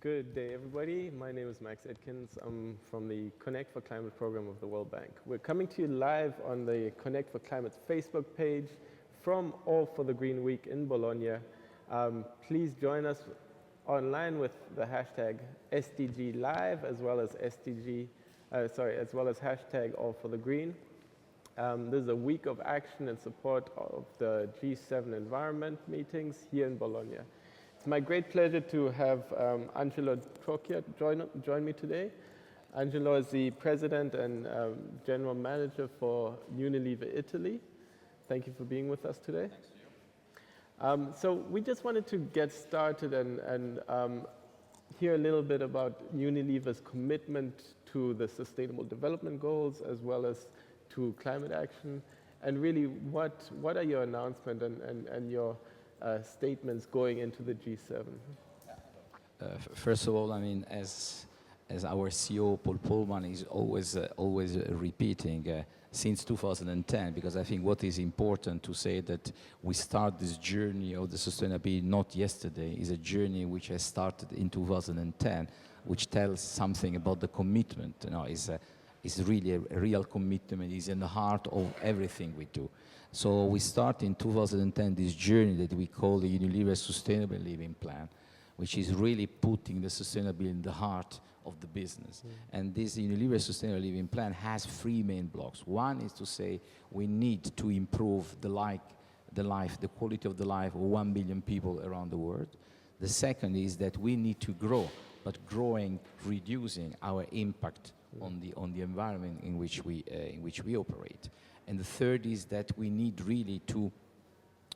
Good day, everybody. My name is Max Edkins. I'm from the Connect for Climate program of the World Bank. We're coming to you live on the Connect for Climate's Facebook page from All for the Green Week in Bologna. Please join us online with the hashtag SDG Live as well as hashtag All for the Green. This is a week of action in support of the G7 environment meetings here in Bologna. It's my great pleasure to have Angelo Trocchia join me today. Angelo is the president and general manager for Unilever Italy. Thank you for being with us today. Thanks to you. So we just wanted to get started and hear a little bit about Unilever's commitment to the Sustainable Development Goals as well as to climate action, and really what are your announcements and your statements going into the G7? First of all, I mean, as our CEO Paul Polman is always repeating since 2010, because I think what is important to say that we start this journey of the sustainability not yesterday, is a journey which has started in 2010, which tells something about the commitment. You know, is really a real commitment, is in the heart of everything we do. So we start in 2010 this journey that we call the Unilever Sustainable Living Plan, which is really putting the sustainability in the heart of the business. And this Unilever Sustainable Living Plan has three main blocks. One is to say we need to improve the quality of the life of 1 billion people around the world. The second is that we need to grow, but reducing our impact on the environment in which we operate. And the third is that we need really to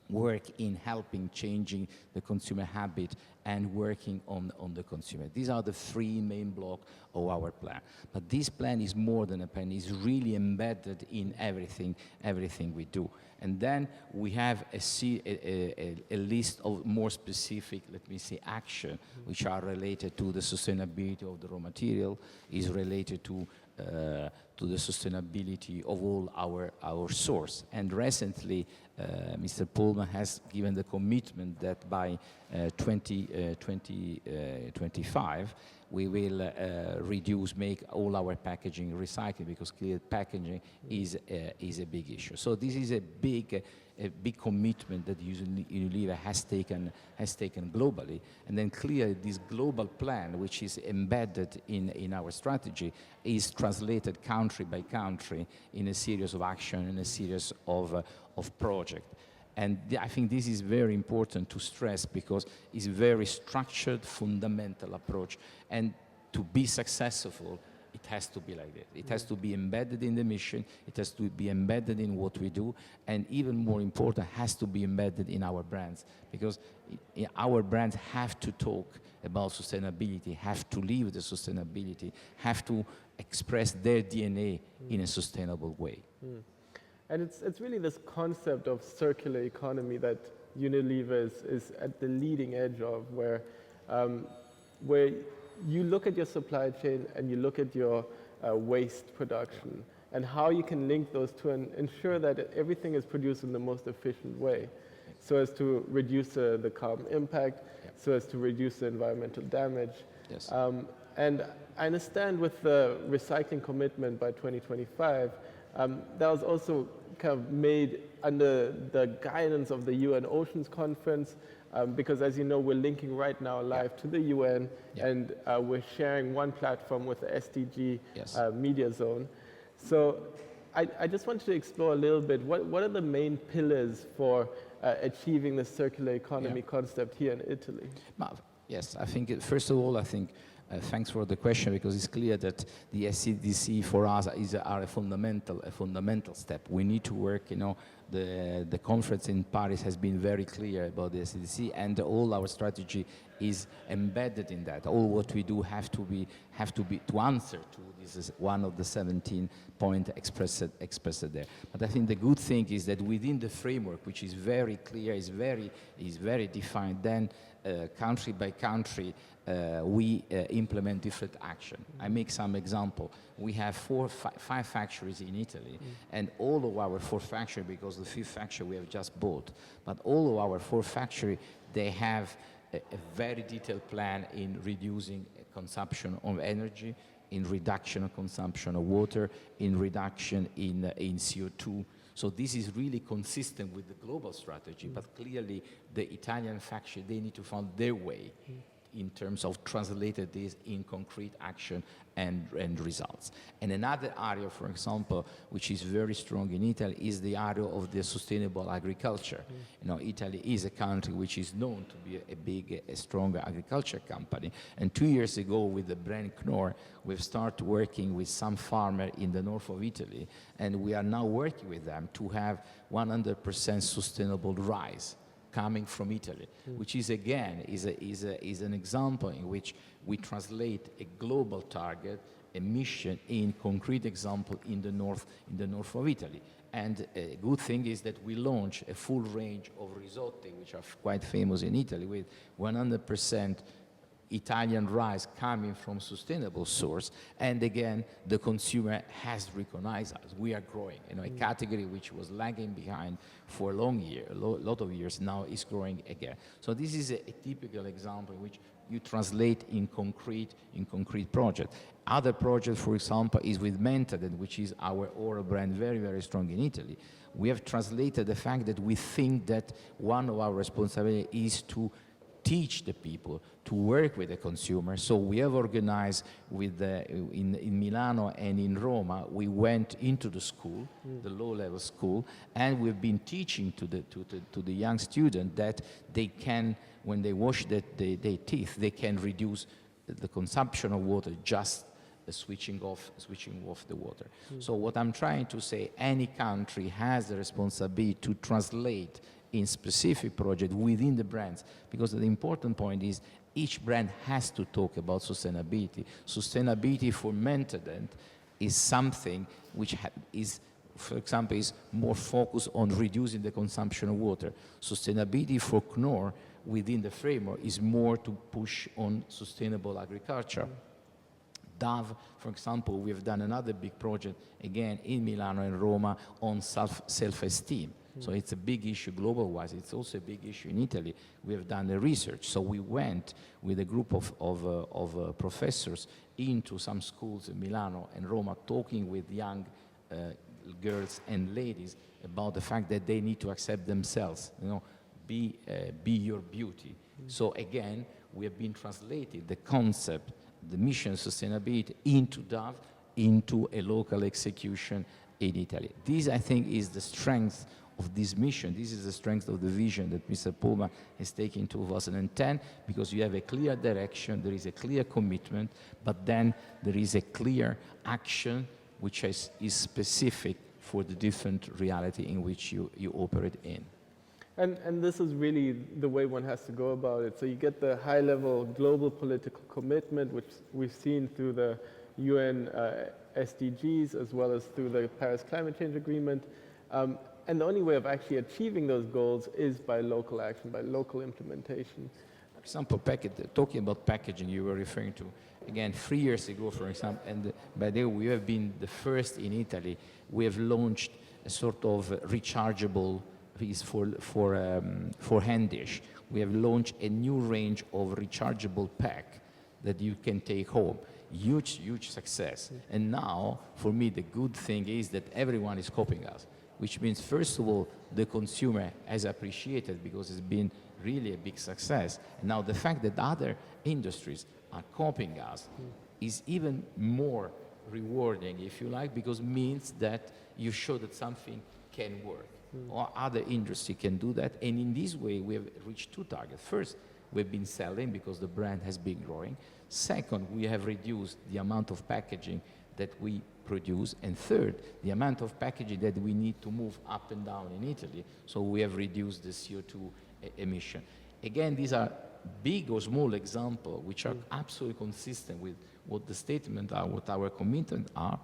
work in helping changing the consumer habit and working on the consumer. These are the three main blocks of our plan. But this plan is more than a plan, it's really embedded in everything we do. And then we have a list of more specific, let me say, action, which are related to the sustainability of the raw material, is related to the sustainability of all our source. And recently, Mr. Pullman has given the commitment that by 2025, we will make all our packaging recycled, because clear packaging is a big issue. So this is a big commitment that Unilever has taken globally. And then clearly this global plan, which is embedded in our strategy, is translated country by country in a series of action, in a series of projects. And I think this is very important to stress, because it's a very structured, fundamental approach. And to be successful, it has to be like this. It has to be embedded in the mission, it has to be embedded in what we do, and even more important, has to be embedded in our brands, because our brands have to talk about sustainability, have to live the sustainability, have to express their DNA in a sustainable way. And it's really this concept of circular economy that Unilever is at the leading edge of, where you look at your supply chain and you look at your waste production and how you can link those two and ensure that everything is produced in the most efficient way, so as to reduce the carbon impact, so as to reduce the environmental damage. Yes. And I understand with the recycling commitment by 2025, that was also kind of made under the guidance of the UN Oceans Conference, because as you know, we're linking right now live to the UN, and we're sharing one platform with the SDG Media Zone. So I just wanted to explore a little bit, what are the main pillars for achieving the circular economy concept here in Italy? Yes, I think, first of all, thanks for the question, because it's clear that the SDGs for us are a fundamental step. We need to work, the conference in Paris has been very clear about the SDGs, and all our strategy is embedded in that. All what we do have to answer to this is one of the 17 points expressed there. But I think the good thing is that within the framework, which is very clear, is very defined, then country by country, we implement different action. I make some example. We have 5 factories in Italy, and all of our 4 factories, because the 5th factory we have just bought, but all of our 4 factories, they have a very detailed plan in reducing consumption of energy, in reduction of consumption of water, in reduction in CO2. So this is really consistent with the global strategy, but clearly the Italian factory, they need to find their way in terms of translated this in concrete action and results. And another area, for example, which is very strong in Italy is the area of the sustainable agriculture. You know, Italy is a country which is known to be a big, a strong agriculture company. And 2 years ago with the brand Knorr, we've started working with some farmer in the north of Italy, and we are now working with them to have 100% sustainable rice coming from Italy, which is again is an example in which we translate a global target, a mission in concrete example in the north of Italy. And a good thing is that we launch a full range of risotti, which are quite famous in Italy, with 100% Italian rice coming from sustainable source, and again the consumer has recognized us. We are growing, you know, a category which was lagging behind for a lot of years now is growing again. So this is a typical example in which you translate in concrete project. Other project, for example, is with Mentadent, which is our oral brand, very, very strong in Italy. We have translated the fact that we think that one of our responsibilities is to teach the people to work with the consumer. So we have organized with in Milano and in Roma, we went into the school, the low-level school, and we've been teaching to the young student that they can, when they wash their teeth, they can reduce the consumption of water, just switching off the water. So what I'm trying to say, any country has the responsibility to translate in specific project within the brands, because the important point is each brand has to talk about sustainability. Sustainability for Mentadent is something which is, for example, is more focused on reducing the consumption of water. Sustainability for Knorr within the framework is more to push on sustainable agriculture. Dove, for example, we have done another big project, again, in Milano and Roma on self-esteem. So it's a big issue global-wise. It's also a big issue in Italy. We have done the research. So we went with a group of professors into some schools in Milano and Roma, talking with young girls and ladies about the fact that they need to accept themselves, you know, be your beauty. So again, we have been translating the concept, the mission of sustainability into Dove, into a local execution in Italy. This, I think, is the strength of this mission. This is the strength of the vision that Mr. Pullman has taken in 2010, because you have a clear direction, there is a clear commitment, but then there is a clear action which is specific for the different reality in which you operate in. And this is really the way one has to go about it. So you get the high-level global political commitment, which we've seen through the UN SDGs, as well as through the Paris Climate Change Agreement. And the only way of actually achieving those goals is by local action, by local implementation. For example, talking about packaging, you were referring to, again, 3 years ago, for example, and by the way, we have been the first in Italy. We have launched a sort of rechargeable piece for hand dish. We have launched a new range of rechargeable pack that you can take home. Huge success. And now, for me, the good thing is that everyone is copying us, which means, first of all, the consumer has appreciated because it's been really a big success. And now the fact that other industries are copying us is even more rewarding, if you like, because it means that you show that something can work, or other industry can do that. And in this way, we have reached two targets. First, we've been selling because the brand has been growing. Second, we have reduced the amount of packaging that we produce, and third, the amount of packaging that we need to move up and down in Italy, so we have reduced the CO2 emission. Again, these are big or small examples which are absolutely consistent with what the statement are, what our commitments are,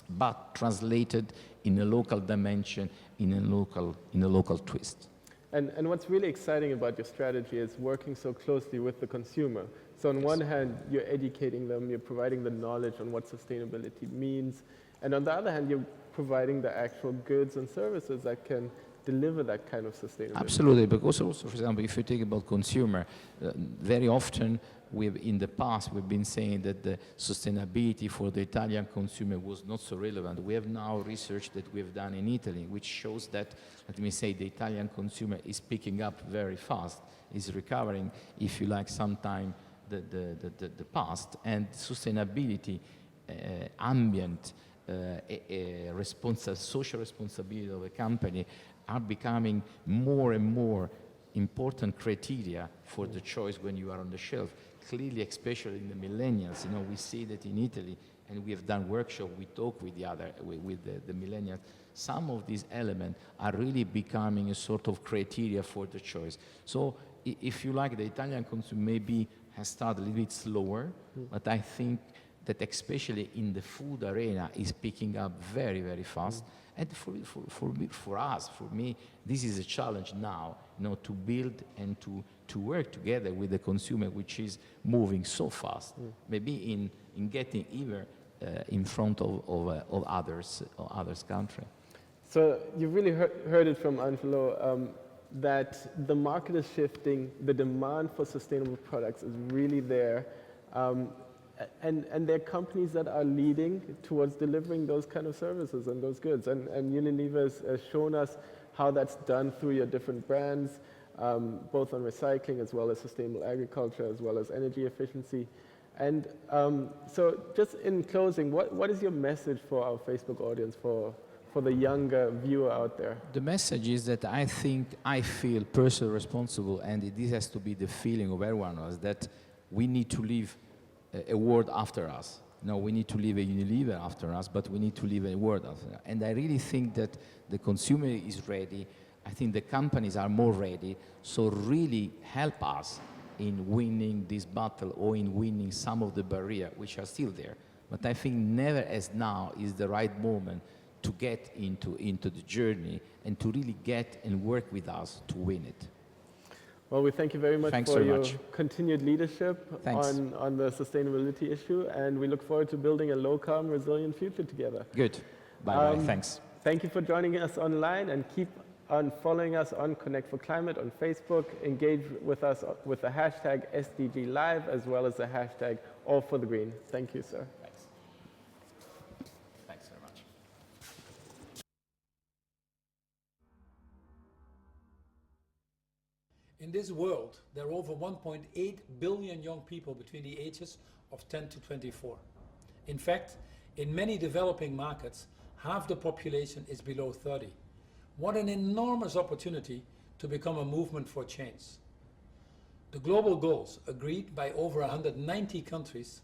but translated in a local dimension, in a local twist. And what's really exciting about your strategy is working so closely with the consumer. So on one hand, you're educating them, you're providing the knowledge on what sustainability means. And on the other hand, you're providing the actual goods and services that can deliver that kind of sustainability? Absolutely, because also, for example, if you think about consumer, very often in the past we've been saying that the sustainability for the Italian consumer was not so relevant. We have now research that we have done in Italy, which shows that, let me say, the Italian consumer is picking up very fast, is recovering, if you like, sometime the past, and sustainability, ambient, social responsibility of a company are becoming more and more important criteria for the choice when you are on the shelf. Clearly, especially in the millennials, we see that in Italy, and we have done workshops, we talk with the millennials. Some of these elements are really becoming a sort of criteria for the choice. So, if you like, the Italian consumer maybe has started a little bit slower, but I think that especially in the food arena is picking up very, very fast. And for me, this is a challenge now, to build and to work together with the consumer, which is moving so fast, maybe in getting even in front of others country. So you really heard it from Angelo, that the market is shifting, the demand for sustainable products is really there, and there are companies that are leading towards delivering those kind of services and those goods. And Unilever has shown us how that's done through your different brands, both on recycling as well as sustainable agriculture, as well as energy efficiency. And so just in closing, what is your message for our Facebook audience, for the younger viewer out there? The message is that I feel personally responsible, and this has to be the feeling of everyone of us, that we need to leave a world after us. No, we need to leave a Unilever after us, but we need to leave a world after us. And I really think that the consumer is ready. I think the companies are more ready. So really help us in winning this battle, or in winning some of the barriers which are still there. But I think never as now is the right moment to get into the journey and to really get and work with us to win it. Well, we thank you very much Thanks for very your much. continued leadership on the sustainability issue, and we look forward to building a low-carbon, resilient future together. Good. Bye-bye. Thanks. Thank you for joining us online, and keep on following us on Connect for Climate on Facebook. Engage with us with the hashtag SDG Live, as well as the hashtag All for the Green. Thank you, sir. Thanks. Thanks very much. In this world, there are over 1.8 billion young people between the ages of 10 to 24. In fact, in many developing markets, half the population is below 30. What an enormous opportunity to become a movement for change. The global goals, agreed by over 190 countries,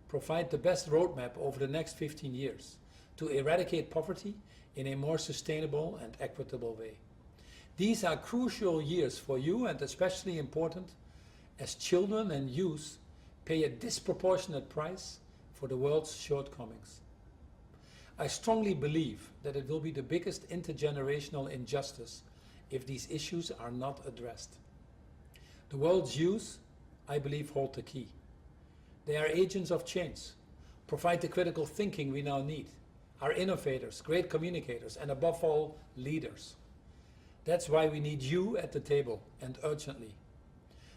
provide the best roadmap over the next 15 years to eradicate poverty in a more sustainable and equitable way. These are crucial years for you, and especially important as children and youth pay a disproportionate price for the world's shortcomings. I strongly believe that it will be the biggest intergenerational injustice if these issues are not addressed. The world's youth, I believe, hold the key. They are agents of change, provide the critical thinking we now need, are innovators, great communicators, and above all, leaders. That's why we need you at the table, and urgently.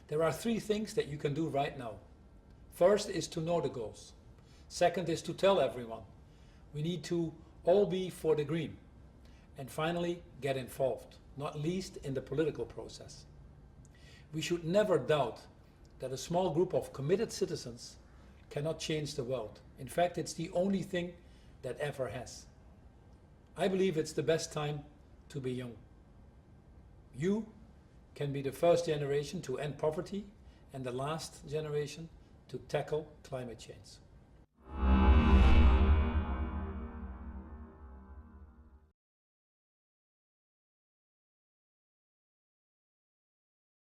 There are 3 things that you can do right now. First is to know the goals. Second is to tell everyone. We need to all be for the green. And finally, get involved, not least in the political process. We should never doubt that a small group of committed citizens cannot change the world. In fact, it's the only thing that ever has. I believe it's the best time to be young. You can be the first generation to end poverty and the last generation to tackle climate change.